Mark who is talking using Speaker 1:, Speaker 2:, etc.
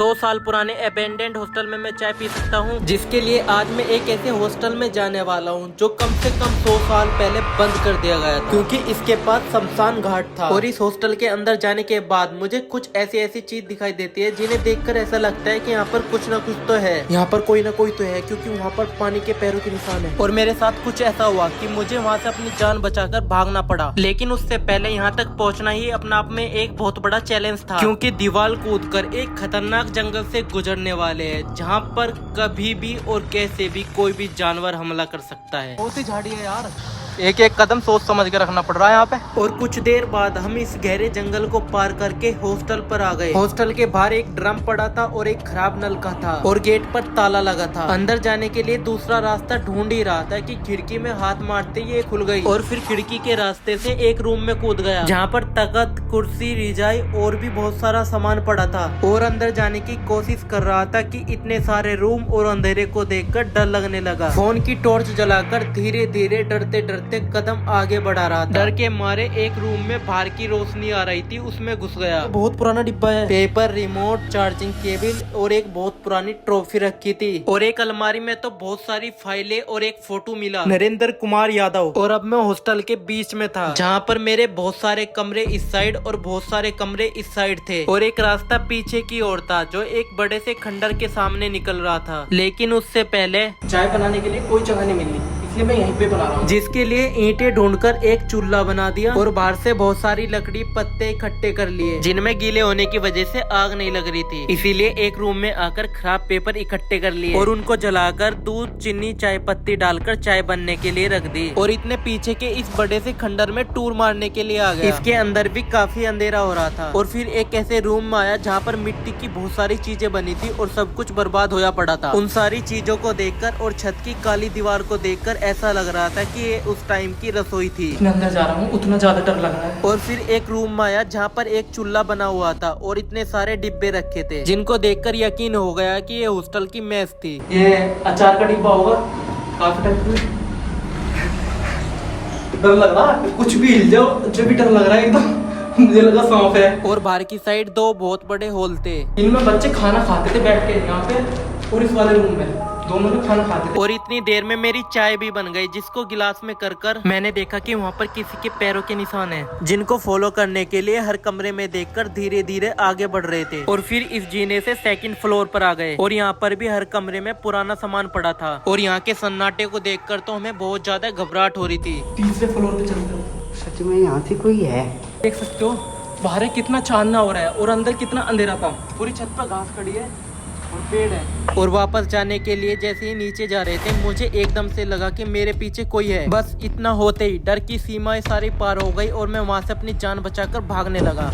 Speaker 1: 100 साल पुराने abundant hostel में मैं चाय पी सकता हूँ, जिसके लिए आज मैं एक ऐसे हॉस्टल में जाने वाला हूँ जो कम से कम 100 साल पहले बंद कर दिया गया था, क्योंकि इसके पास शमशान घाट था। और इस हॉस्टल के अंदर जाने के बाद मुझे कुछ ऐसी चीज दिखाई देती है जिन्हें देखकर ऐसा लगता है कि यहाँ पर कुछ न कुछ तो है, यहाँ पर कोई ना कोई तो है, क्योंकि वहाँ पर पानी के पैरों के निशान है। और मेरे साथ कुछ ऐसा हुआ कि मुझे वहाँ से अपनी जान बचाकर भागना पड़ा, लेकिन उससे पहले यहाँ तक पहुँचना ही अपने आप में एक बहुत बड़ा चैलेंज था, क्योंकि दीवार कूदकर एक खतरनाक जंगल से गुजरने वाले हैं, जहाँ पर कभी भी और कैसे भी कोई भी जानवर हमला कर सकता है।
Speaker 2: बहुत ही झाड़ी है यार, एक एक कदम सोच समझ के रखना पड़ रहा है यहाँ पे।
Speaker 1: और कुछ देर बाद हम इस गहरे जंगल को पार करके हॉस्टल पर आ गए। हॉस्टल के बाहर एक ड्रम पड़ा था और एक खराब नलका था और गेट पर ताला लगा था। अंदर जाने के लिए दूसरा रास्ता ढूंढ ही रहा था कि खिड़की में हाथ मारते ये खुल गई और फिर खिड़की के रास्ते से एक रूम में कूद गया, जहाँ पर तख्त, कुर्सी, रिजाई और भी बहुत सारा सामान पड़ा था। और अंदर जाने की कोशिश कर रहा था कि इतने सारे रूम और अंधेरे को देखकर डर लगने लगा। फोन की टॉर्च जलाकर धीरे धीरे डरते डरते कदम आगे बढ़ा रहा था। डर के मारे एक रूम में बाहर की रोशनी आ रही थी, उसमें घुस गया।
Speaker 2: बहुत पुराना डिब्बा है।
Speaker 1: पेपर, रिमोट, चार्जिंग केबल और एक बहुत पुरानी ट्रॉफी रखी थी। और एक अलमारी में तो बहुत सारी फाइलें और एक फोटो मिला, नरेंद्र कुमार यादव। और अब मैं हॉस्टल के बीच में था, जहाँ पर मेरे बहुत सारे कमरे इस साइड और बहुत सारे कमरे इस साइड थे। और एक रास्ता पीछे की ओर था जो एक बड़े से खंडर के सामने निकल रहा था। लेकिन उससे पहले
Speaker 2: चाय बनाने के लिए कोई जगह नहीं मिली, इसलिए मैं यहीं पे बना रहा हूँ।
Speaker 1: जिसके लिए ईंटें ढूंढकर एक चूल्हा बना दिया और बाहर से बहुत सारी लकड़ी, पत्ते इकट्ठे कर लिए, जिनमें गीले होने की वजह से आग नहीं लग रही थी। इसीलिए एक रूम में आकर खराब पेपर इकट्ठे कर लिए और उनको जलाकर दूध, चीनी, चाय पत्ती डालकर चाय बनने के लिए रख दी। और इतने पीछे के इस बड़े से खंडर में टूर मारने के लिए आ गया। इसके अंदर भी काफी अंधेरा हो रहा था। और फिर एक ऐसे रूम में आया जहाँ पर मिट्टी की बहुत सारी चीजें बनी थी और सब कुछ बर्बाद होया पड़ा था। उन सारी चीजों को देखकर और छत की काली दीवार को देखकर ऐसा लग रहा था कि ये उस टाइम की रसोई थी।
Speaker 2: मैं अंदर जा रहा हूँ, उतना ज्यादा डर लग रहा है।
Speaker 1: और फिर एक रूम में आया जहाँ पर एक चूल्हा बना हुआ था और इतने सारे डिब्बे रखे थे, जिनको देखकर यकीन हो गया कि ये हॉस्टल की मेस थी।
Speaker 2: ये अचार का डिब्बा होगा, काफी टाइम से डर लग रहा है, कुछ भी हिल जाओ जब भी डर लग रहा है एकदम। मुझे लगा सांप है।
Speaker 1: और बाहर की साइड दो बहुत बड़े हॉल थे,
Speaker 2: इनमें बच्चे खाना खाते थे बैठ के यहाँ पे, और इस वाले रूम में दोनों में खाना खाते थे।
Speaker 1: और इतनी देर में मेरी चाय भी बन गई, जिसको गिलास में कर मैंने देखा कि वहाँ पर किसी के पैरों के निशान हैं, जिनको फॉलो करने के लिए हर कमरे में देखकर धीरे धीरे आगे बढ़ रहे थे। और फिर इस जीने से सेकंड फ्लोर पर आ गए और यहाँ पर भी हर कमरे में पुराना सामान पड़ा था। और यहाँ के सन्नाटे को देखकर तो हमें बहुत ज्यादा घबराहट हो रही थी।
Speaker 2: तीसरे फ्लोर पे चलते हो।
Speaker 3: सच में यहाँ से कोई है?
Speaker 2: देख सकते हो बाहर कितना चांदना हो रहा है और अंदर कितना अंधेरा था। पूरी छत पर घास खड़ी है और पेड़ है।
Speaker 1: और वापस जाने के लिए जैसे ही नीचे जा रहे थे, मुझे एकदम से लगा कि मेरे पीछे कोई है। बस इतना होते ही डर की सीमाएं सारी पार हो गई और मैं वहां से अपनी जान बचाकर भागने लगा।